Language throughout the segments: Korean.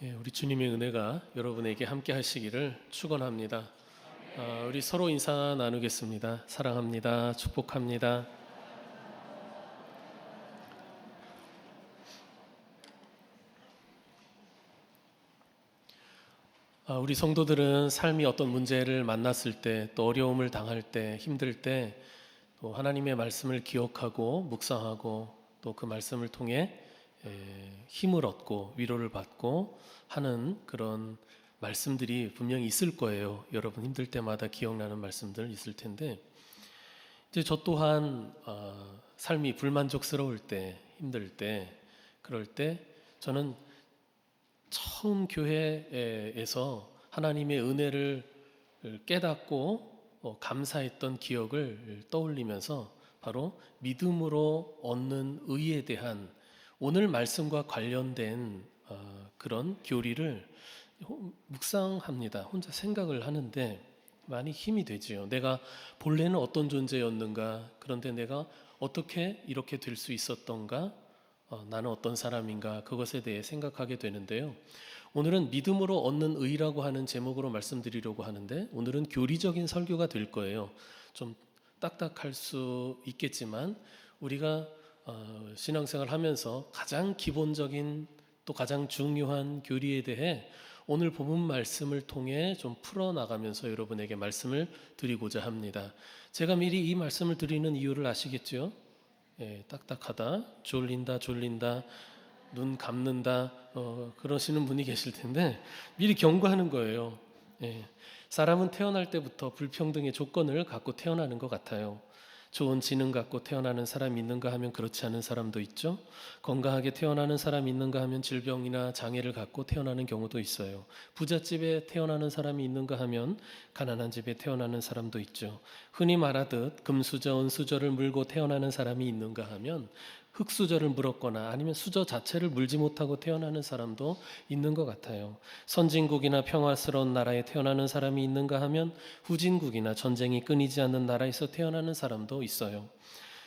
우리 주님의 은혜가 여러분에게 함께 하시기를 축원합니다. 우리 서로 인사 나누겠습니다. 사랑합니다. 축복합니다. 우리 성도들은 삶이 어떤 문제를 만났을 때, 또 어려움을 당할 때, 힘들 때, 또 하나님의 말씀을 기억하고 묵상하고 또 그 말씀을 통해 힘을 얻고 위로를 받고 하는 그런 말씀들이 분명히 있을 거예요. 여러분 힘들 때마다 기억나는 말씀들 있을 텐데, 이제 저 또한 삶이 불만족스러울 때, 힘들 때, 그럴 때 저는 처음 교회에서 하나님의 은혜를 깨닫고 감사했던 기억을 떠올리면서 바로 믿음으로 얻는 의에 대한 오늘 말씀과 관련된 그런 교리를 묵상합니다. 혼자 생각을 하는데 많이 힘이 되지요. 내가 본래는 어떤 존재였는가, 그런데 내가 어떻게 이렇게 될 수 있었던가, 나는 어떤 사람인가, 그것에 대해 생각하게 되는데요. 오늘은 믿음으로 얻는 의라고 하는 제목으로 말씀드리려고 하는데, 오늘은 교리적인 설교가 될 거예요. 좀 딱딱할 수 있겠지만 우리가 신앙생활 하면서 가장 기본적인 또 가장 중요한 교리에 대해 오늘 본문 말씀을 통해 좀 풀어나가면서 여러분에게 말씀을 드리고자 합니다. 제가 미리 이 말씀을 드리는 이유를 아시겠죠? 딱딱하다, 졸린다, 눈 감는다, 그러시는 분이 계실 텐데 미리 경고하는 거예요. 사람은 태어날 때부터 불평등의 조건을 갖고 태어나는 것 같아요. 좋은 지능 갖고 태어나는 사람이 있는가 하면 그렇지 않은 사람도 있죠. 건강하게 태어나는 사람이 있는가 하면 질병이나 장애를 갖고 태어나는 경우도 있어요. 부잣집에 태어나는 사람이 있는가 하면 가난한 집에 태어나는 사람도 있죠. 흔히 말하듯 금수저, 은수저를 물고 태어나는 사람이 있는가 하면 흙수저를 물었거나 아니면 수저 자체를 물지 못하고 태어나는 사람도 있는 것 같아요. 선진국이나 평화스러운 나라에 태어나는 사람이 있는가 하면 후진국이나 전쟁이 끊이지 않는 나라에서 태어나는 사람도 있어요.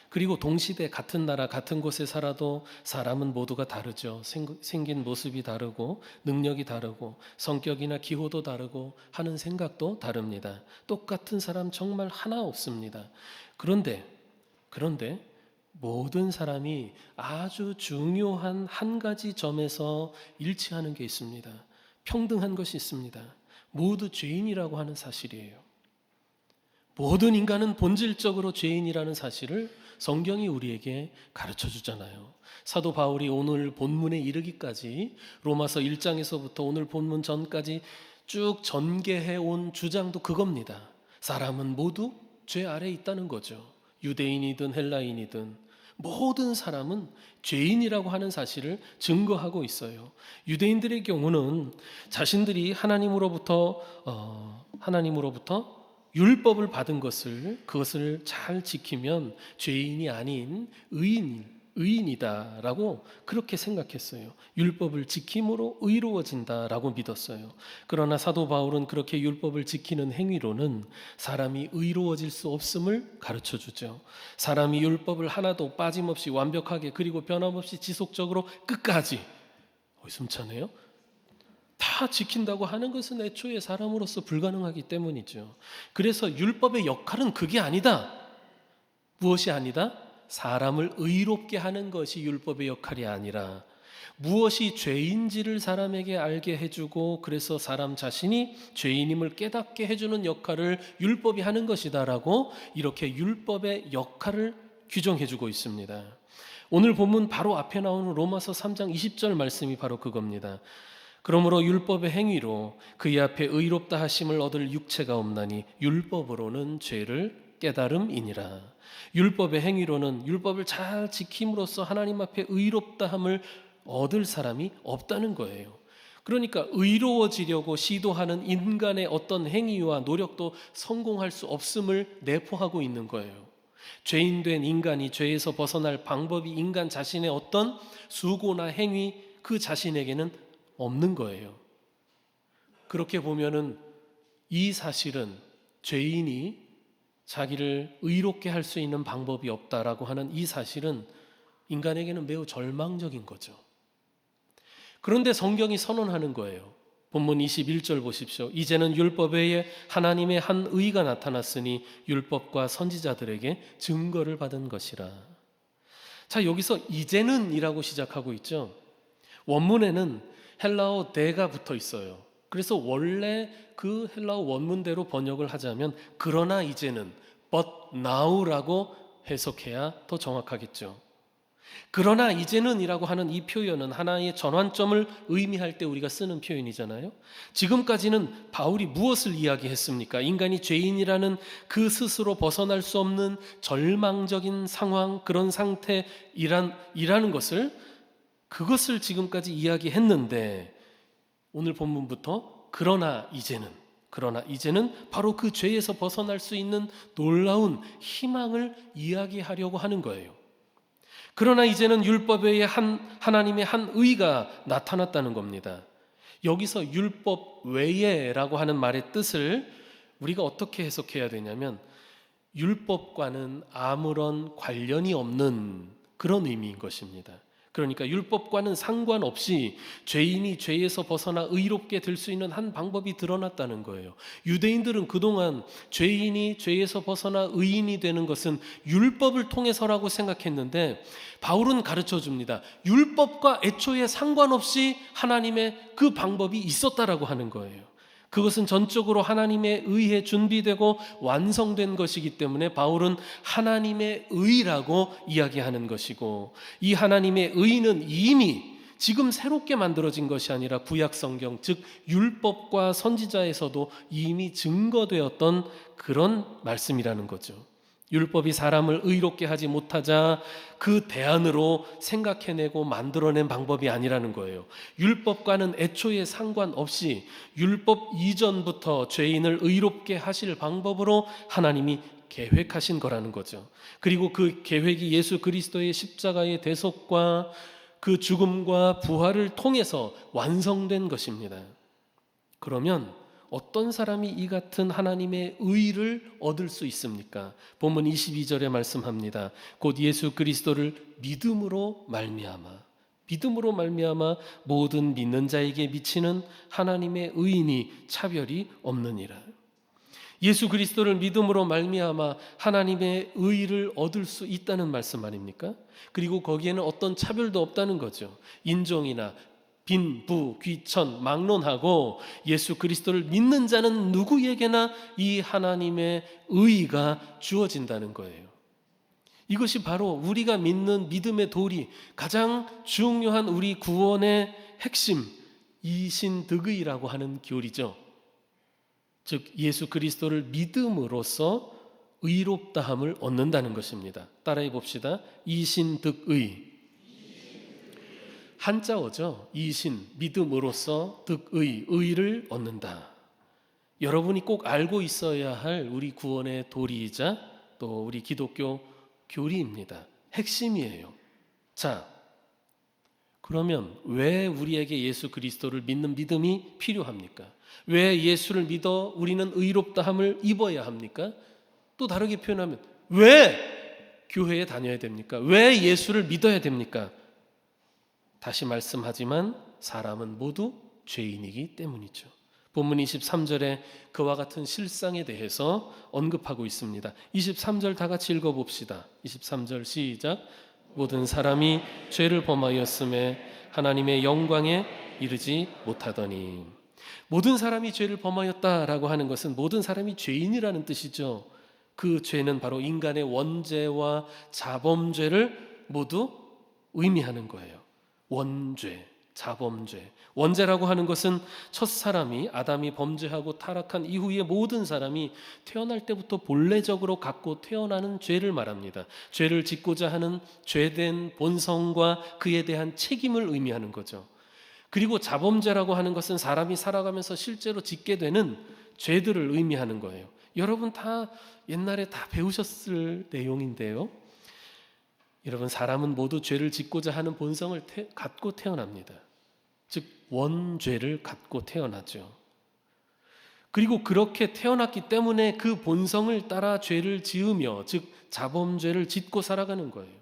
그리고 동시대 같은 나라 같은 곳에 살아도 사람은 모두가 다르죠. 생긴 모습이 다르고 능력이 다르고 성격이나 기호도 다르고 하는 생각도 다릅니다. 똑같은 사람 정말 하나 없습니다. 그런데 모든 사람이 아주 중요한 한 가지 점에서 일치하는 게 있습니다. 평등한 것이 있습니다. 모두 죄인이라고 하는 사실이에요. 모든 인간은 본질적으로 죄인이라는 사실을 성경이 우리에게 가르쳐 주잖아요. 사도 바울이 오늘 본문에 이르기까지 로마서 1장에서부터 오늘 본문 전까지 쭉 전개해 온 주장도 그겁니다. 사람은 모두 죄 아래에 있다는 거죠. 유대인이든 헬라인이든 모든 사람은 죄인이라고 하는 사실을 증거하고 있어요. 유대인들의 경우는 자신들이 하나님으로부터 율법을 받은 그것을 잘 지키면 죄인이 아닌 의인이다라고 그렇게 생각했어요. 율법을 지킴으로 의로워진다라고 믿었어요. 그러나 사도 바울은 그렇게 율법을 지키는 행위로는 사람이 의로워질 수 없음을 가르쳐 주죠. 사람이 율법을 하나도 빠짐없이 완벽하게 그리고 변함없이 지속적으로 끝까지 숨차네요. 다 지킨다고 하는 것은 애초에 사람으로서 불가능하기 때문이죠. 그래서 율법의 역할은 그게 아니다. 무엇이 아니다? 사람을 의롭게 하는 것이 율법의 역할이 아니라 무엇이 죄인지를 사람에게 알게 해주고 그래서 사람 자신이 죄인임을 깨닫게 해주는 역할을 율법이 하는 것이다라고 이렇게 율법의 역할을 규정해주고 있습니다. 오늘 본문 바로 앞에 나오는 로마서 3장 20절 말씀이 바로 그겁니다. 그러므로 율법의 행위로 그의 앞에 의롭다 하심을 얻을 육체가 없나니 율법으로는 죄를 깨달음이니라. 율법의 행위로는 율법을 잘 지킴으로써 하나님 앞에 의롭다함을 얻을 사람이 없다는 거예요. 그러니까 의로워지려고 시도하는 인간의 어떤 행위와 노력도 성공할 수 없음을 내포하고 있는 거예요. 죄인된 인간이 죄에서 벗어날 방법이 인간 자신의 어떤 수고나 행위 그 자신에게는 없는 거예요. 그렇게 보면은 이 사실은 죄인이 자기를 의롭게 할 수 있는 방법이 없다라고 하는 이 사실은 인간에게는 매우 절망적인 거죠. 그런데 성경이 선언하는 거예요. 본문 21절 보십시오. 이제는 율법 외에 하나님의 한 의가 나타났으니 율법과 선지자들에게 증거를 받은 것이라. 자, 여기서 이제는 이라고 시작하고 있죠. 원문에는 헬라어 데가 붙어 있어요. 그래서 원래 그 헬라어 원문대로 번역을 하자면 그러나 이제는 but now라고 해석해야 더 정확하겠죠. 그러나 이제는 이라고 하는 이 표현은 하나의 전환점을 의미할 때 우리가 쓰는 표현이잖아요. 지금까지는 바울이 무엇을 이야기했습니까? 인간이 죄인이라는 그 스스로 벗어날 수 없는 절망적인 상황, 그런 상태이라는 것을, 그것을 지금까지 이야기했는데 오늘 본문부터 그러나 이제는 바로 그 죄에서 벗어날 수 있는 놀라운 희망을 이야기하려고 하는 거예요. 그러나 이제는 율법 외에 하나님의 한 의가 나타났다는 겁니다. 여기서 율법 외에라고 하는 말의 뜻을 우리가 어떻게 해석해야 되냐면 율법과는 아무런 관련이 없는 그런 의미인 것입니다. 그러니까 율법과는 상관없이 죄인이 죄에서 벗어나 의롭게 될 수 있는 한 방법이 드러났다는 거예요. 유대인들은 그동안 죄인이 죄에서 벗어나 의인이 되는 것은 율법을 통해서라고 생각했는데 바울은 가르쳐 줍니다. 율법과 애초에 상관없이 하나님의 그 방법이 있었다라고 하는 거예요. 그것은 전적으로 하나님의 의에 준비되고 완성된 것이기 때문에 바울은 하나님의 의라고 이야기하는 것이고, 이 하나님의 의는 이미 지금 새롭게 만들어진 것이 아니라 구약 성경, 즉 율법과 선지자에서도 이미 증거되었던 그런 말씀이라는 거죠. 율법이 사람을 의롭게 하지 못하자 그 대안으로 생각해내고 만들어낸 방법이 아니라는 거예요. 율법과는 애초에 상관없이 율법 이전부터 죄인을 의롭게 하실 방법으로 하나님이 계획하신 거라는 거죠. 그리고 그 계획이 예수 그리스도의 십자가의 대속과 그 죽음과 부활을 통해서 완성된 것입니다. 그러면 어떤 사람이 이 같은 하나님의 의를 얻을 수 있습니까? 본문 22절에 말씀합니다. 곧 예수 그리스도를 믿음으로 말미암아 모든 믿는 자에게 미치는 하나님의 의인이 차별이 없느니라. 예수 그리스도를 믿음으로 말미암아 하나님의 의를 얻을 수 있다는 말씀 아닙니까? 그리고 거기에는 어떤 차별도 없다는 거죠. 인종이나 빈, 부, 귀천 막론하고 예수 그리스도를 믿는 자는 누구에게나 이 하나님의 의가 주어진다는 거예요. 이것이 바로 우리가 믿는 믿음의 도리, 가장 중요한 우리 구원의 핵심, 이신득의라고 하는 교리죠. 즉 예수 그리스도를 믿음으로써 의롭다함을 얻는다는 것입니다. 따라해 봅시다. 이신득의. 한자어죠. 이신, 믿음으로써 득의, 의를 얻는다. 여러분이 꼭 알고 있어야 할 우리 구원의 도리이자 또 우리 기독교 교리입니다. 핵심이에요. 자, 그러면 왜 우리에게 예수 그리스도를 믿는 믿음이 필요합니까? 왜 예수를 믿어 우리는 의롭다함을 입어야 합니까? 또 다르게 표현하면 왜 교회에 다녀야 됩니까? 왜 예수를 믿어야 됩니까? 다시 말씀하지만 사람은 모두 죄인이기 때문이죠. 본문 23절에 그와 같은 실상에 대해서 언급하고 있습니다. 23절 다 같이 읽어봅시다. 23절 시작. 모든 사람이 죄를 범하였음에 하나님의 영광에 이르지 못하더니. 모든 사람이 죄를 범하였다라고 하는 것은 모든 사람이 죄인이라는 뜻이죠. 그 죄는 바로 인간의 원죄와 자범죄를 모두 의미하는 거예요. 원죄, 자범죄. 원죄라고 하는 것은 첫 사람이 아담이 범죄하고 타락한 이후에 모든 사람이 태어날 때부터 본래적으로 갖고 태어나는 죄를 말합니다. 죄를 짓고자 하는 죄된 본성과 그에 대한 책임을 의미하는 거죠. 그리고 자범죄라고 하는 것은 사람이 살아가면서 실제로 짓게 되는 죄들을 의미하는 거예요. 여러분 다 옛날에 다 배우셨을 내용인데요. 여러분 사람은 모두 죄를 짓고자 하는 본성을 갖고 태어납니다. 즉 원죄를 갖고 태어나죠. 그리고 그렇게 태어났기 때문에 그 본성을 따라 죄를 지으며 즉 자범죄를 짓고 살아가는 거예요.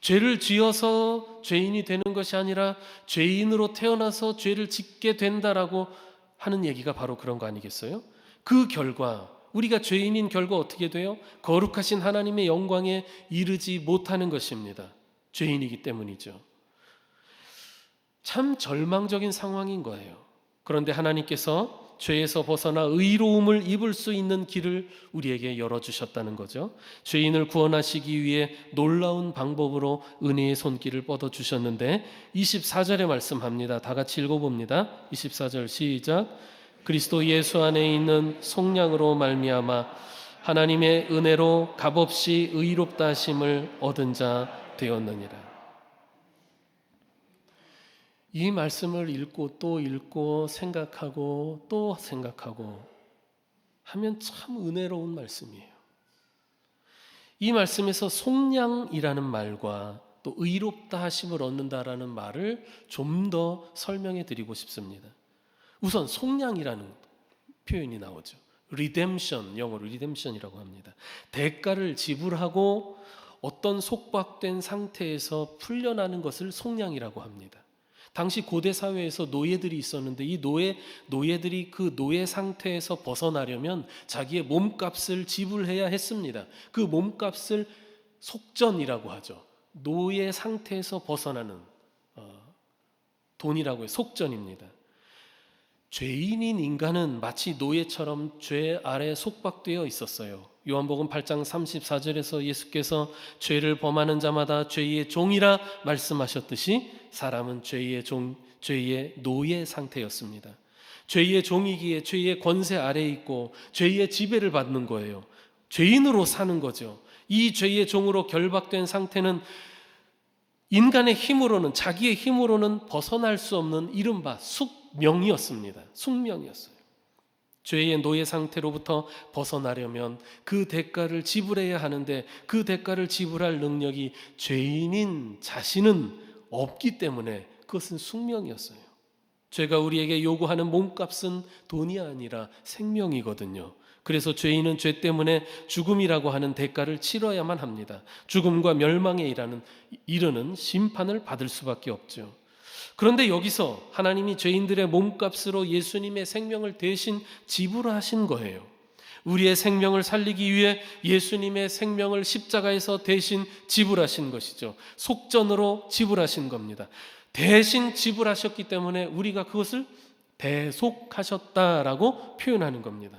죄를 지어서 죄인이 되는 것이 아니라 죄인으로 태어나서 죄를 짓게 된다라고 하는 얘기가 바로 그런 거 아니겠어요? 그 결과, 우리가 죄인인 결과 어떻게 돼요? 거룩하신 하나님의 영광에 이르지 못하는 것입니다. 죄인이기 때문이죠. 참 절망적인 상황인 거예요. 그런데 하나님께서 죄에서 벗어나 의로움을 입을 수 있는 길을 우리에게 열어주셨다는 거죠. 죄인을 구원하시기 위해 놀라운 방법으로 은혜의 손길을 뻗어주셨는데 24절에 말씀합니다. 다 같이 읽어봅니다. 24절 시작. 그리스도 예수 안에 있는 속량으로 말미암아 하나님의 은혜로 값없이 의롭다 하심을 얻은 자 되었느니라. 이 말씀을 읽고 또 읽고 생각하고 또 생각하고 하면 참 은혜로운 말씀이에요. 이 말씀에서 속량이라는 말과 또 의롭다 하심을 얻는다라는 말을 좀 더 설명해 드리고 싶습니다. 우선 속량이라는 표현이 나오죠. redemption, 영어로 redemption이라고 합니다. 대가를 지불하고 어떤 속박된 상태에서 풀려나는 것을 속량이라고 합니다. 당시 고대 사회에서 노예들이 있었는데 이 노예들이 그 노예 상태에서 벗어나려면 자기의 몸값을 지불해야 했습니다. 그 몸값을 속전이라고 하죠. 노예 상태에서 벗어나는 돈이라고 해요. 속전입니다. 죄인인 인간은 마치 노예처럼 죄 아래 속박되어 있었어요. 요한복음 8장 34절에서 예수께서 죄를 범하는 자마다 죄의 종이라 말씀하셨듯이 사람은 죄의 노예 상태였습니다. 죄의 종이기에 죄의 권세 아래에 있고 죄의 지배를 받는 거예요. 죄인으로 사는 거죠. 이 죄의 종으로 결박된 상태는 인간의 힘으로는, 자기의 힘으로는 벗어날 수 없는 이른바 숙명이었습니다. 숙명이었어요. 죄의 노예 상태로부터 벗어나려면 그 대가를 지불해야 하는데 그 대가를 지불할 능력이 죄인인 자신은 없기 때문에 그것은 숙명이었어요. 죄가 우리에게 요구하는 몸값은 돈이 아니라 생명이거든요. 그래서 죄인은 죄 때문에 죽음이라고 하는 대가를 치러야만 합니다. 죽음과 멸망에 이르는 심판을 받을 수밖에 없죠. 그런데 여기서 하나님이 죄인들의 몸값으로 예수님의 생명을 대신 지불하신 거예요. 우리의 생명을 살리기 위해 예수님의 생명을 십자가에서 대신 지불하신 것이죠. 속전으로 지불하신 겁니다. 대신 지불하셨기 때문에 우리가 그것을 대속하셨다라고 표현하는 겁니다.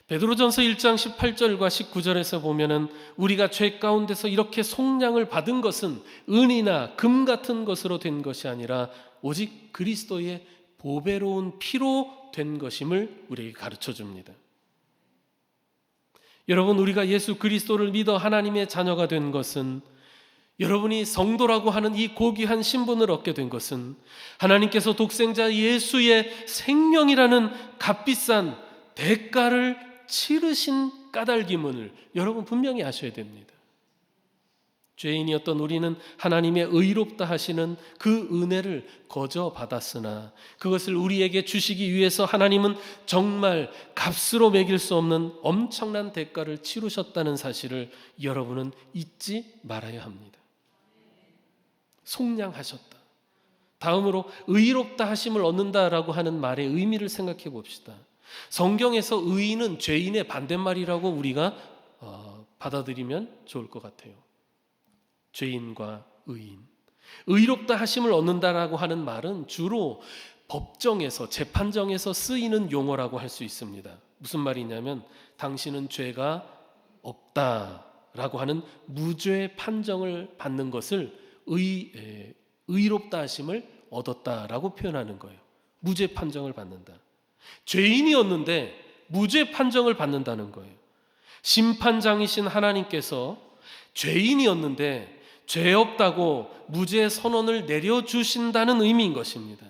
베드로전서 1장 18절과 19절에서 보면은 우리가 죄 가운데서 이렇게 속량을 받은 것은 은이나 금 같은 것으로 된 것이 아니라 오직 그리스도의 보배로운 피로 된 것임을 우리에게 가르쳐 줍니다. 여러분, 우리가 예수 그리스도를 믿어 하나님의 자녀가 된 것은, 여러분이 성도라고 하는 이 고귀한 신분을 얻게 된 것은 하나님께서 독생자 예수의 생명이라는 값비싼 대가를 치르신 까닭임을 여러분 분명히 아셔야 됩니다. 죄인이었던 우리는 하나님의 의롭다 하시는 그 은혜를 거저 받았으나 그것을 우리에게 주시기 위해서 하나님은 정말 값으로 매길 수 없는 엄청난 대가를 치르셨다는 사실을 여러분은 잊지 말아야 합니다. 속량하셨다. 다음으로 의롭다 하심을 얻는다라고 하는 말의 의미를 생각해 봅시다. 성경에서 의인은 죄인의 반대말이라고 우리가 받아들이면 좋을 것 같아요. 죄인과 의인. 의롭다 하심을 얻는다라고 하는 말은 주로 법정에서, 재판정에서 쓰이는 용어라고 할 수 있습니다. 무슨 말이냐면 당신은 죄가 없다라고 하는 무죄 판정을 받는 것을 의롭다 하심을 얻었다라고 표현하는 거예요. 무죄 판정을 받는다. 죄인이었는데 무죄 판정을 받는다는 거예요. 심판장이신 하나님께서 죄인이었는데 죄 없다고 무죄 선언을 내려주신다는 의미인 것입니다.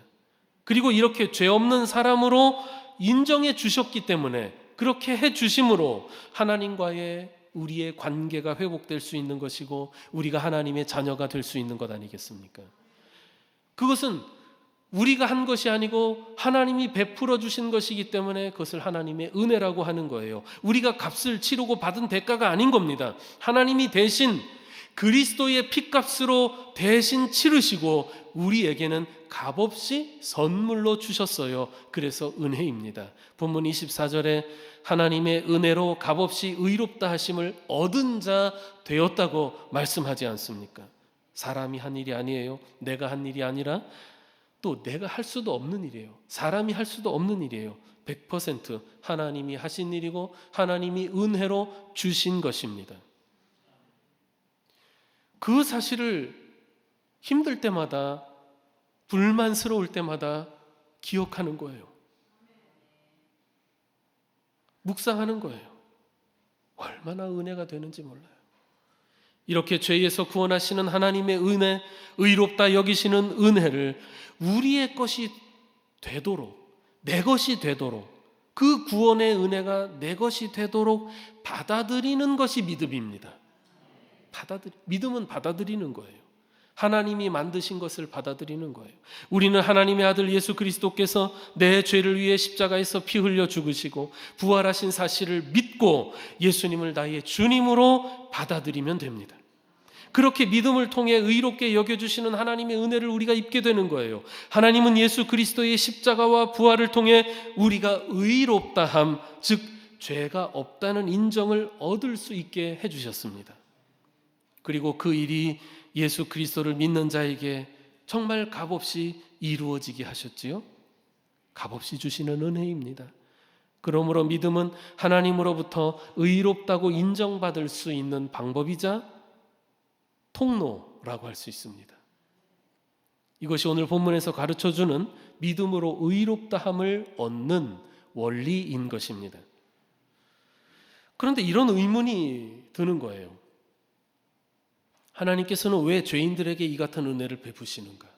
그리고 이렇게 죄 없는 사람으로 인정해 주셨기 때문에, 그렇게 해 주심으로 하나님과의 우리의 관계가 회복될 수 있는 것이고 우리가 하나님의 자녀가 될 수 있는 것 아니겠습니까? 그것은 우리가 한 것이 아니고 하나님이 베풀어 주신 것이기 때문에 그것을 하나님의 은혜라고 하는 거예요. 우리가 값을 치르고 받은 대가가 아닌 겁니다. 하나님이 대신 그리스도의 핏값으로 대신 치르시고 우리에게는 값없이 선물로 주셨어요. 그래서 은혜입니다. 본문 24절에 하나님의 은혜로 값없이 의롭다 하심을 얻은 자 되었다고 말씀하지 않습니까? 사람이 한 일이 아니에요. 내가 한 일이 아니라 또 내가 할 수도 없는 일이에요. 사람이 할 수도 없는 일이에요. 100% 하나님이 하신 일이고 하나님이 은혜로 주신 것입니다. 그 사실을 힘들 때마다, 불만스러울 때마다 기억하는 거예요. 묵상하는 거예요. 얼마나 은혜가 되는지 몰라요. 이렇게 죄에서 구원하시는 하나님의 은혜, 의롭다 여기시는 은혜를 우리의 것이 되도록, 내 것이 되도록, 그 구원의 은혜가 내 것이 되도록 받아들이는 것이 믿음입니다. 믿음은 받아들이는 거예요. 하나님이 만드신 것을 받아들이는 거예요. 우리는 하나님의 아들 예수 그리스도께서 내 죄를 위해 십자가에서 피 흘려 죽으시고 부활하신 사실을 믿고 예수님을 나의 주님으로 받아들이면 됩니다. 그렇게 믿음을 통해 의롭게 여겨주시는 하나님의 은혜를 우리가 입게 되는 거예요. 하나님은 예수 그리스도의 십자가와 부활을 통해 우리가 의롭다함, 즉 죄가 없다는 인정을 얻을 수 있게 해주셨습니다. 그리고 그 일이 예수 그리스도를 믿는 자에게 정말 값없이 이루어지게 하셨지요. 값없이 주시는 은혜입니다. 그러므로 믿음은 하나님으로부터 의롭다고 인정받을 수 있는 방법이자 통로라고 할 수 있습니다. 이것이 오늘 본문에서 가르쳐주는 믿음으로 의롭다함을 얻는 원리인 것입니다. 그런데 이런 의문이 드는 거예요. 하나님께서는 왜 죄인들에게 이 같은 은혜를 베푸시는가?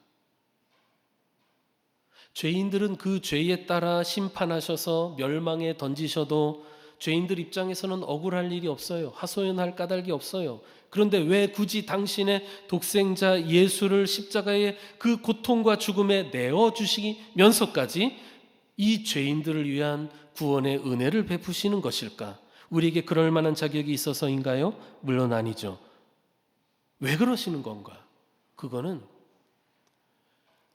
죄인들은 그 죄에 따라 심판하셔서 멸망에 던지셔도 죄인들 입장에서는 억울할 일이 없어요. 하소연할 까닭이 없어요. 그런데 왜 굳이 당신의 독생자 예수를 십자가의 그 고통과 죽음에 내어주시면서까지 이 죄인들을 위한 구원의 은혜를 베푸시는 것일까? 우리에게 그럴 만한 자격이 있어서인가요? 물론 아니죠. 왜 그러시는 건가? 그거는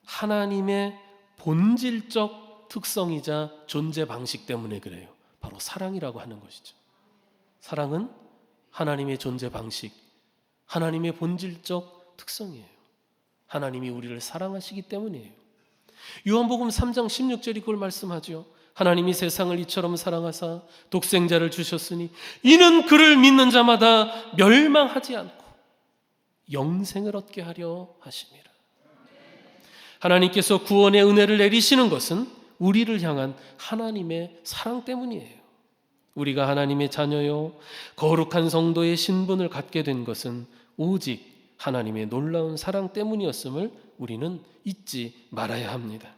하나님의 본질적 특성이자 존재 방식 때문에 그래요. 바로 사랑이라고 하는 것이죠. 사랑은 하나님의 존재 방식, 하나님의 본질적 특성이에요. 하나님이 우리를 사랑하시기 때문이에요. 요한복음 3장 16절이 그걸 말씀하죠. 하나님이 세상을 이처럼 사랑하사 독생자를 주셨으니 이는 그를 믿는 자마다 멸망하지 않고 영생을 얻게 하려 하심이라. 하나님께서 구원의 은혜를 내리시는 것은 우리를 향한 하나님의 사랑 때문이에요. 우리가 하나님의 자녀요 거룩한 성도의 신분을 갖게 된 것은 오직 하나님의 놀라운 사랑 때문이었음을 우리는 잊지 말아야 합니다.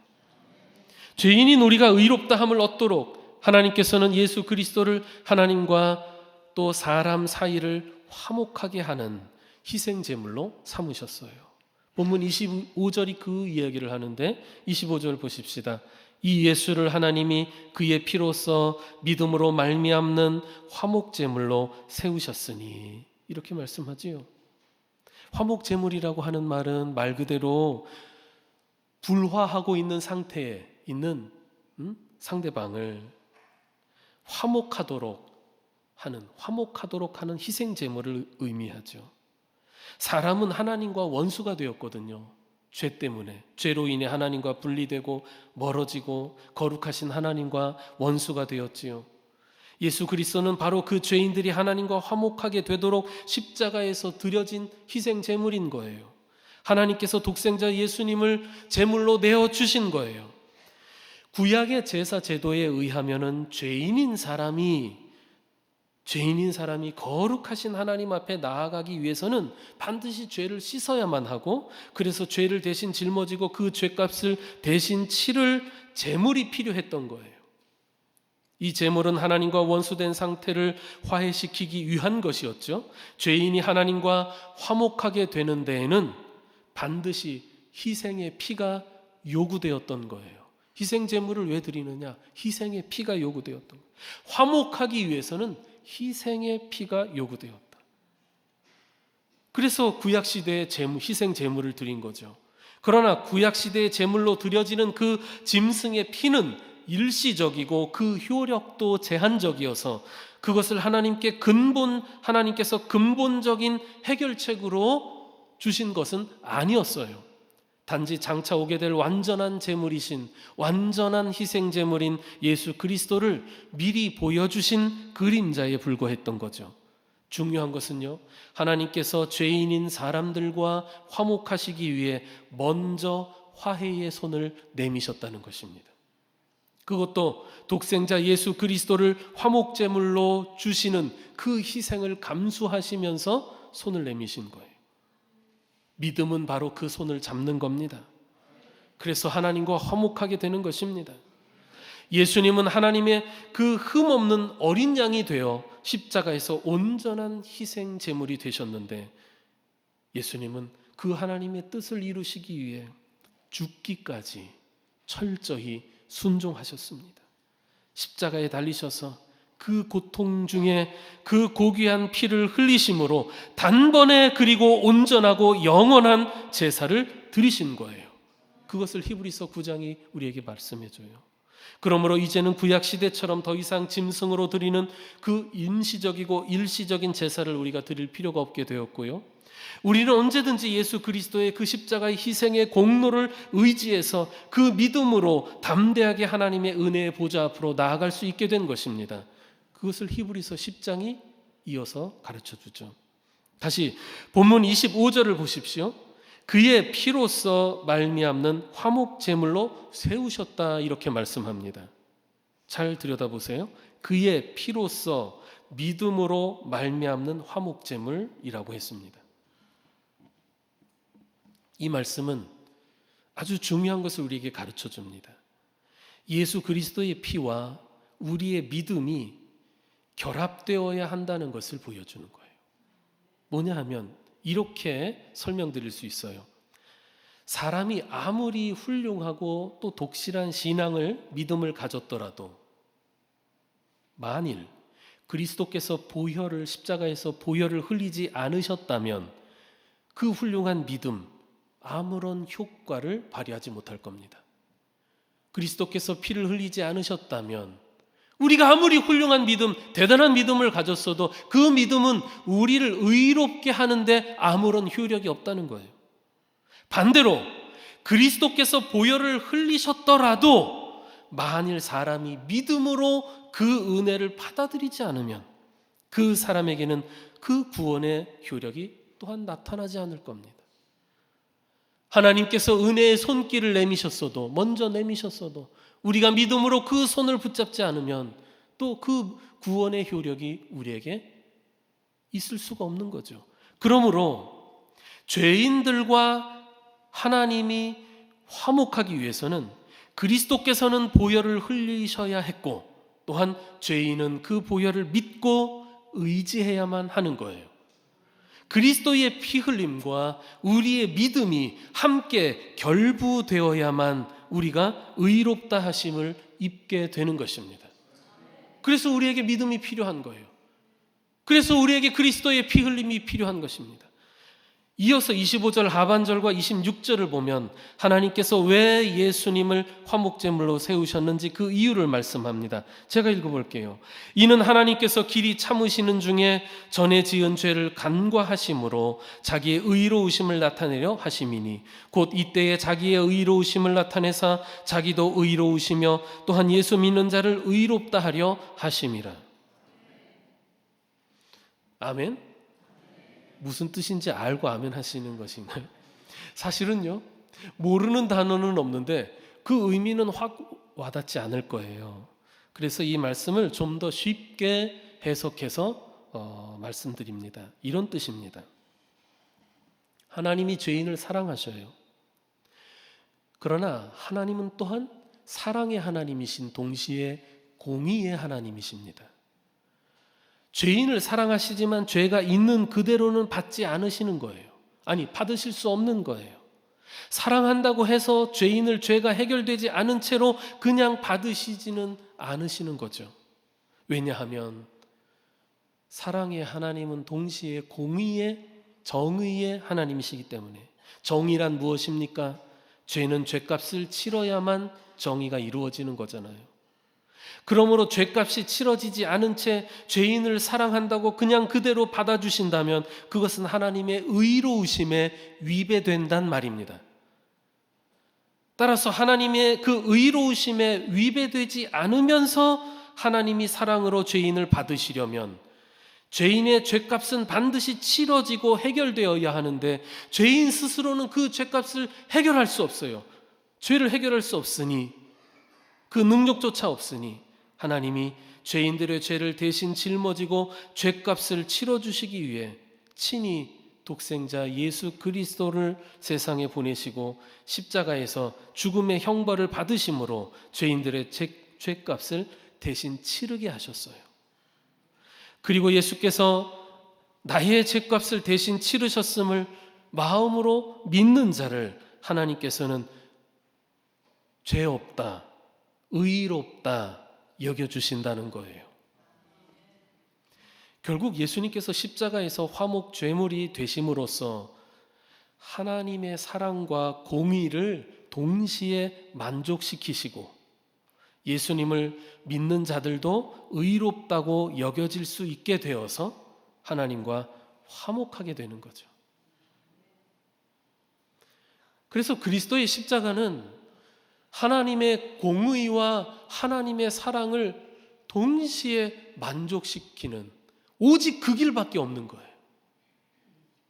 죄인인 우리가 의롭다함을 얻도록 하나님께서는 예수 그리스도를 하나님과 또 사람 사이를 화목하게 하는 희생제물로 삼으셨어요. 본문 25절이 그 이야기를 하는데 25절 보십시다. 이 예수를 하나님이 그의 피로써 믿음으로 말미암는 화목제물로 세우셨으니 이렇게 말씀하지요. 화목제물이라고 하는 말은 말 그대로 불화하고 있는 상태에 있는 상대방을 화목하도록 하는 희생제물을 의미하죠. 사람은 하나님과 원수가 되었거든요. 죄 때문에, 죄로 인해 하나님과 분리되고 멀어지고 거룩하신 하나님과 원수가 되었지요. 예수 그리스도는 바로 그 죄인들이 하나님과 화목하게 되도록 십자가에서 드려진 희생 제물인 거예요. 하나님께서 독생자 예수님을 제물로 내어 주신 거예요. 구약의 제사 제도에 의하면은 죄인인 사람이 거룩하신 하나님 앞에 나아가기 위해서는 반드시 죄를 씻어야만 하고, 그래서 죄를 대신 짊어지고 그 죄값을 대신 치를 제물이 필요했던 거예요. 이 제물은 하나님과 원수된 상태를 화해시키기 위한 것이었죠. 죄인이 하나님과 화목하게 되는 데에는 반드시 희생의 피가 요구되었던 거예요. 희생 제물을 왜 드리느냐? 희생의 피가 요구되었던 거예요. 화목하기 위해서는 희생의 피가 요구되었다. 그래서 구약시대에 희생 제물을 드린 거죠. 그러나 구약시대의 제물로 드려지는 그 짐승의 피는 일시적이고 그 효력도 제한적이어서 그것을 하나님께서 근본적인 해결책으로 주신 것은 아니었어요. 단지 장차 오게 될 완전한 제물이신, 완전한 희생 제물인 예수 그리스도를 미리 보여주신 그림자에 불과했던 거죠. 중요한 것은요, 하나님께서 죄인인 사람들과 화목하시기 위해 먼저 화해의 손을 내미셨다는 것입니다. 그것도 독생자 예수 그리스도를 화목제물로 주시는 그 희생을 감수하시면서 손을 내미신 거예요. 믿음은 바로 그 손을 잡는 겁니다. 그래서 하나님과 화목하게 되는 것입니다. 예수님은 하나님의 그 흠없는 어린 양이 되어 십자가에서 온전한 희생 제물이 되셨는데, 예수님은 그 하나님의 뜻을 이루시기 위해 죽기까지 철저히 순종하셨습니다. 십자가에 달리셔서 그 고통 중에 그 고귀한 피를 흘리심으로 단번에 그리고 온전하고 영원한 제사를 드리신 거예요. 그것을 히브리서 9장이 우리에게 말씀해 줘요. 그러므로 이제는 구약시대처럼 더 이상 짐승으로 드리는 그 임시적이고 일시적인 제사를 우리가 드릴 필요가 없게 되었고요, 우리는 언제든지 예수 그리스도의 그 십자가의 희생의 공로를 의지해서 그 믿음으로 담대하게 하나님의 은혜의 보좌 앞으로 나아갈 수 있게 된 것입니다. 그것을 히브리서 10장이 이어서 가르쳐 주죠. 다시 본문 25절을 보십시오. 그의 피로써 말미암는 화목 제물로 세우셨다, 이렇게 말씀합니다. 잘 들여다보세요. 그의 피로써 믿음으로 말미암는 화목 제물이라고 했습니다. 이 말씀은 아주 중요한 것을 우리에게 가르쳐 줍니다. 예수 그리스도의 피와 우리의 믿음이 결합되어야 한다는 것을 보여주는 거예요. 뭐냐 하면 이렇게 설명드릴 수 있어요. 사람이 아무리 훌륭하고 또 독실한 믿음을 가졌더라도 만일 그리스도께서 십자가에서 보혈을 흘리지 않으셨다면 그 훌륭한 믿음 아무런 효과를 발휘하지 못할 겁니다. 그리스도께서 피를 흘리지 않으셨다면 우리가 아무리 훌륭한 믿음, 대단한 믿음을 가졌어도 그 믿음은 우리를 의롭게 하는데 아무런 효력이 없다는 거예요. 반대로 그리스도께서 보혈을 흘리셨더라도 만일 사람이 믿음으로 그 은혜를 받아들이지 않으면 그 사람에게는 그 구원의 효력이 또한 나타나지 않을 겁니다. 하나님께서 은혜의 손길을 먼저 내미셨어도 우리가 믿음으로 그 손을 붙잡지 않으면 또 그 구원의 효력이 우리에게 있을 수가 없는 거죠. 그러므로 죄인들과 하나님이 화목하기 위해서는 그리스도께서는 보혈을 흘리셔야 했고, 또한 죄인은 그 보혈을 믿고 의지해야만 하는 거예요. 그리스도의 피 흘림과 우리의 믿음이 함께 결부되어야만 우리가 의롭다 하심을 입게 되는 것입니다. 그래서 우리에게 믿음이 필요한 거예요. 그래서 우리에게 그리스도의 피 흘림이 필요한 것입니다. 이어서 25절 하반절과 26절을 보면 하나님께서 왜 예수님을 화목제물로 세우셨는지 그 이유를 말씀합니다. 제가 읽어볼게요. 이는 하나님께서 길이 참으시는 중에 전에 지은 죄를 간과하심으로 자기의 의로우심을 나타내려 하심이니 곧 이때에 자기의 의로우심을 나타내사 자기도 의로우시며 또한 예수 믿는 자를 의롭다 하려 하심이라. 아멘. 무슨 뜻인지 알고 아멘 하시는 것인가요? 사실은요, 모르는 단어는 없는데 그 의미는 확 와닿지 않을 거예요. 그래서 이 말씀을 좀 더 쉽게 해석해서 말씀드립니다. 이런 뜻입니다. 하나님이 죄인을 사랑하셔요. 그러나 하나님은 또한 사랑의 하나님이신 동시에 공의의 하나님이십니다. 죄인을 사랑하시지만 죄가 있는 그대로는 받지 않으시는 거예요. 아니, 받으실 수 없는 거예요. 사랑한다고 해서 죄가 해결되지 않은 채로 그냥 받으시지는 않으시는 거죠. 왜냐하면 사랑의 하나님은 동시에 공의의 정의의 하나님이시기 때문에. 정의란 무엇입니까? 죄는 죄값을 치러야만 정의가 이루어지는 거잖아요. 그러므로 죄값이 치러지지 않은 채 죄인을 사랑한다고 그냥 그대로 받아주신다면 그것은 하나님의 의로우심에 위배된단 말입니다. 따라서 하나님의 그 의로우심에 위배되지 않으면서 하나님이 사랑으로 죄인을 받으시려면 죄인의 죄값은 반드시 치러지고 해결되어야 하는데 죄인 스스로는 그 죄값을 해결할 수 없어요. 죄를 해결할 수 없으니, 그 능력조차 없으니 하나님이 죄인들의 죄를 대신 짊어지고 죄값을 치러주시기 위해 친히 독생자 예수 그리스도를 세상에 보내시고 십자가에서 죽음의 형벌을 받으심으로 죄인들의 죄값을 대신 치르게 하셨어요. 그리고 예수께서 나의 죄값을 대신 치르셨음을 마음으로 믿는 자를 하나님께서는 죄 없다, 의롭다 여겨주신다는 거예요. 결국 예수님께서 십자가에서 화목 제물이 되심으로써 하나님의 사랑과 공의를 동시에 만족시키시고 예수님을 믿는 자들도 의롭다고 여겨질 수 있게 되어서 하나님과 화목하게 되는 거죠. 그래서 그리스도의 십자가는 하나님의 공의와 하나님의 사랑을 동시에 만족시키는 오직 그 길밖에 없는 거예요.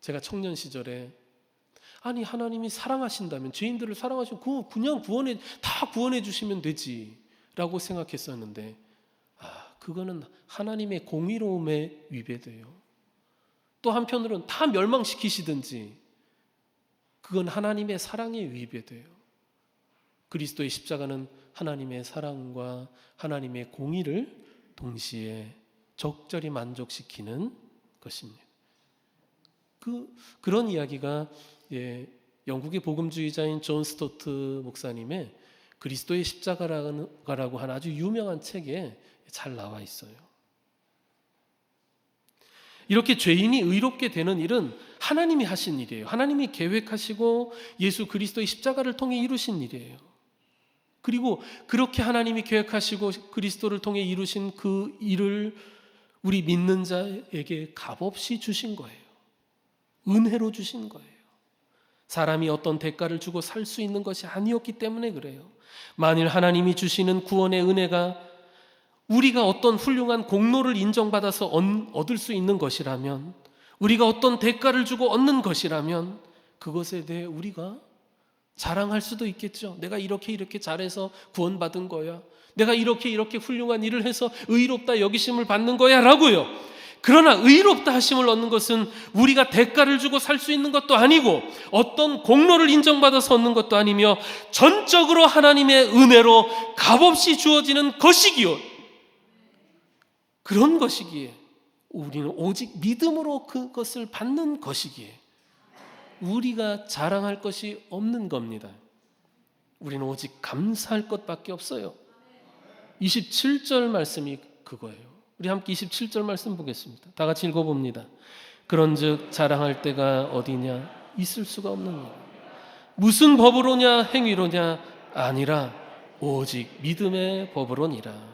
제가 청년 시절에 아니 하나님이 사랑하신다면 죄인들을 사랑하시면 그냥 다 구원해 주시면 되지 라고 생각했었는데 그거는 하나님의 공의로움에 위배돼요. 또 한편으로는 다 멸망시키시든지 그건 하나님의 사랑에 위배돼요. 그리스도의 십자가는 하나님의 사랑과 하나님의 공의를 동시에 적절히 만족시키는 것입니다. 그런 이야기가 영국의 복음주의자인 존 스토트 목사님의 그리스도의 십자가라고 하는 아주 유명한 책에 잘 나와 있어요. 이렇게 죄인이 의롭게 되는 일은 하나님이 하신 일이에요. 하나님이 계획하시고 예수 그리스도의 십자가를 통해 이루신 일이에요. 그리고 그렇게 하나님이 계획하시고 그리스도를 통해 이루신 그 일을 우리 믿는 자에게 값없이 주신 거예요. 은혜로 주신 거예요. 사람이 어떤 대가를 주고 살 수 있는 것이 아니었기 때문에 그래요. 만일 하나님이 주시는 구원의 은혜가 우리가 어떤 훌륭한 공로를 인정받아서 얻을 수 있는 것이라면, 우리가 어떤 대가를 주고 얻는 것이라면 그것에 대해 우리가 자랑할 수도 있겠죠. 내가 이렇게 잘해서 구원받은 거야. 내가 이렇게 훌륭한 일을 해서 의롭다 여기심을 받는 거야 라고요. 그러나 의롭다 하심을 얻는 것은 우리가 대가를 주고 살 수 있는 것도 아니고 어떤 공로를 인정받아서 얻는 것도 아니며 전적으로 하나님의 은혜로 값없이 주어지는 것이기요. 그런 것이기에 우리는 오직 믿음으로 그것을 받는 것이기에 우리가 자랑할 것이 없는 겁니다. 우리는 오직 감사할 것밖에 없어요. 27절 말씀이 그거예요. 우리 함께 27절 말씀 보겠습니다. 다 같이 읽어봅니다. 그런즉 자랑할 때가 어디냐? 있을 수가 없느니라. 무슨 법으로냐? 행위로냐? 아니라 오직 믿음의 법으로니라.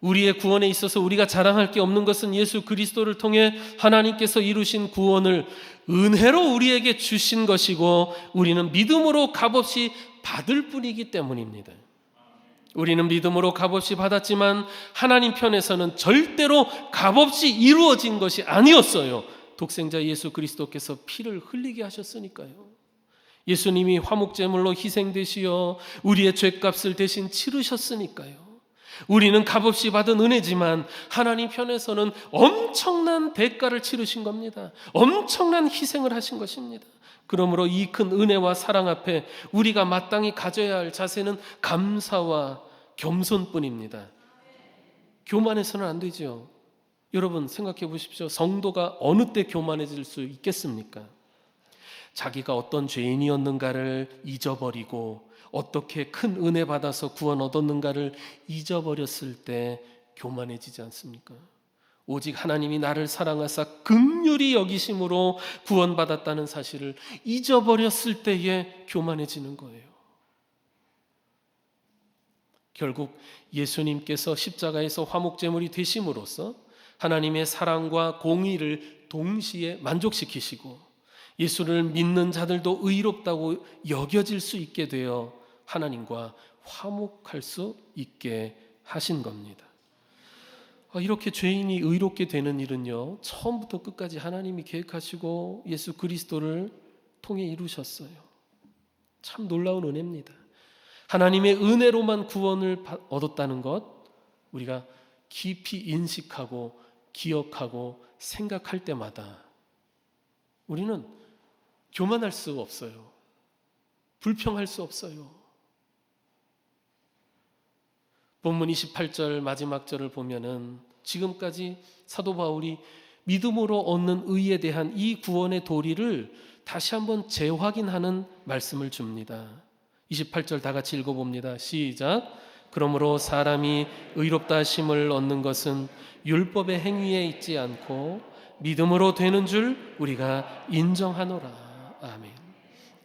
우리의 구원에 있어서 우리가 자랑할 게 없는 것은 예수 그리스도를 통해 하나님께서 이루신 구원을 은혜로 우리에게 주신 것이고 우리는 믿음으로 값없이 받을 뿐이기 때문입니다. 우리는 믿음으로 값없이 받았지만 하나님 편에서는 절대로 값없이 이루어진 것이 아니었어요. 독생자 예수 그리스도께서 피를 흘리게 하셨으니까요. 예수님이 화목제물로 희생되시어 우리의 죄값을 대신 치르셨으니까요. 우리는 값없이 받은 은혜지만 하나님 편에서는 엄청난 대가를 치르신 겁니다. 엄청난 희생을 하신 것입니다. 그러므로 이 큰 은혜와 사랑 앞에 우리가 마땅히 가져야 할 자세는 감사와 겸손뿐입니다. 교만해서는 안 되죠. 여러분 생각해 보십시오. 성도가 어느 때 교만해질 수 있겠습니까? 자기가 어떤 죄인이었는가를 잊어버리고 어떻게 큰 은혜 받아서 구원 얻었는가를 잊어버렸을 때 교만해지지 않습니까? 오직 하나님이 나를 사랑하사 긍휼히 여기심으로 구원받았다는 사실을 잊어버렸을 때에 교만해지는 거예요. 결국 예수님께서 십자가에서 화목제물이 되심으로써 하나님의 사랑과 공의를 동시에 만족시키시고 예수를 믿는 자들도 의롭다고 여겨질 수 있게 되어 하나님과 화목할 수 있게 하신 겁니다. 이렇게 죄인이 의롭게 되는 일은요, 처음부터 끝까지 하나님이 계획하시고 예수 그리스도를 통해 이루셨어요. 참 놀라운 은혜입니다. 하나님의 은혜로만 구원을 얻었다는 것, 우리가 깊이 인식하고 기억하고 생각할 때마다 우리는 교만할 수 없어요. 불평할 수 없어요. 본문 28절 마지막 절을 보면은 지금까지 사도 바울이 믿음으로 얻는 의에 대한 이 구원의 도리를 다시 한번 재확인하는 말씀을 줍니다. 28절 다 같이 읽어봅니다. 시작. 그러므로 사람이 의롭다 하심을 얻는 것은 율법의 행위에 있지 않고 믿음으로 되는 줄 우리가 인정하노라. 아멘.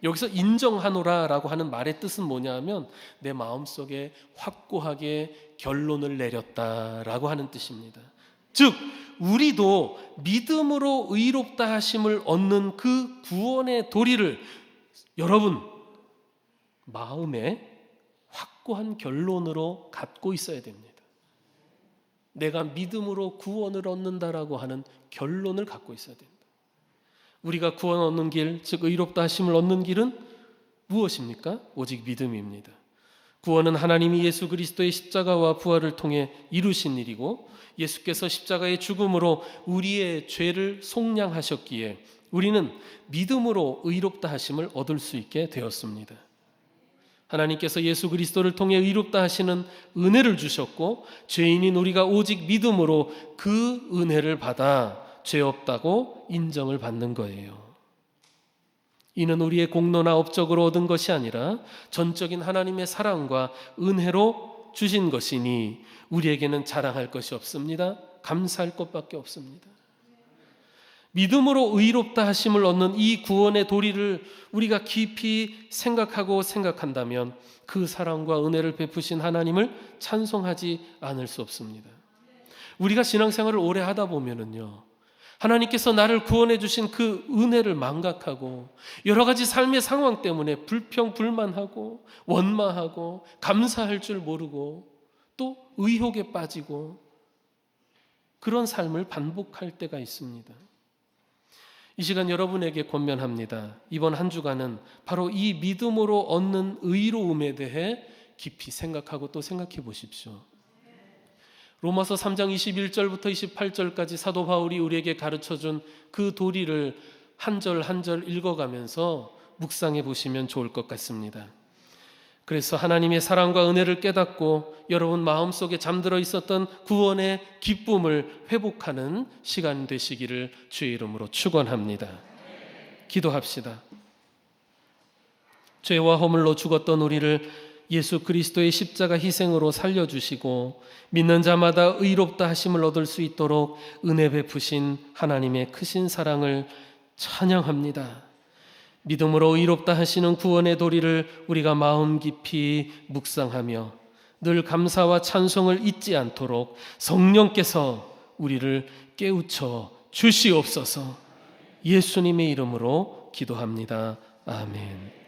여기서 인정하노라라고 하는 말의 뜻은 뭐냐 하면 내 마음속에 확고하게 결론을 내렸다라고 하는 뜻입니다. 즉 우리도 믿음으로 의롭다 하심을 얻는 그 구원의 도리를 여러분 마음에 확고한 결론으로 갖고 있어야 됩니다. 내가 믿음으로 구원을 얻는다라고 하는 결론을 갖고 있어야 됩니다. 우리가 구원 얻는 길, 즉 의롭다 하심을 얻는 길은 무엇입니까? 오직 믿음입니다. 구원은 하나님이 예수 그리스도의 십자가와 부활을 통해 이루신 일이고 예수께서 십자가의 죽음으로 우리의 죄를 속량하셨기에 우리는 믿음으로 의롭다 하심을 얻을 수 있게 되었습니다. 하나님께서 예수 그리스도를 통해 의롭다 하시는 은혜를 주셨고 죄인인 우리가 오직 믿음으로 그 은혜를 받아 죄 없다고 인정을 받는 거예요. 이는 우리의 공로나 업적으로 얻은 것이 아니라 전적인 하나님의 사랑과 은혜로 주신 것이니 우리에게는 자랑할 것이 없습니다. 감사할 것밖에 없습니다. 믿음으로 의롭다 하심을 얻는 이 구원의 도리를 우리가 깊이 생각한다면 그 사랑과 은혜를 베푸신 하나님을 찬송하지 않을 수 없습니다. 우리가 신앙생활을 오래 하다 보면은요, 하나님께서 나를 구원해 주신 그 은혜를 망각하고 여러 가지 삶의 상황 때문에 불평, 불만하고 원망하고 감사할 줄 모르고 또 의혹에 빠지고 그런 삶을 반복할 때가 있습니다. 이 시간 여러분에게 권면합니다. 이번 한 주간은 바로 이 믿음으로 얻는 의로움에 대해 깊이 생각하고 또 생각해 보십시오. 로마서 3장 21절부터 28절까지 사도 바울이 우리에게 가르쳐준 그 도리를 한 절 한 절 읽어가면서 묵상해 보시면 좋을 것 같습니다. 그래서 하나님의 사랑과 은혜를 깨닫고 여러분 마음속에 잠들어 있었던 구원의 기쁨을 회복하는 시간 되시기를 주의 이름으로 축원합니다. 기도합시다. 죄와 허물로 죽었던 우리를 예수 그리스도의 십자가 희생으로 살려주시고 믿는 자마다 의롭다 하심을 얻을 수 있도록 은혜 베푸신 하나님의 크신 사랑을 찬양합니다. 믿음으로 의롭다 하시는 구원의 도리를 우리가 마음 깊이 묵상하며 늘 감사와 찬송을 잊지 않도록 성령께서 우리를 깨우쳐 주시옵소서. 예수님의 이름으로 기도합니다. 아멘.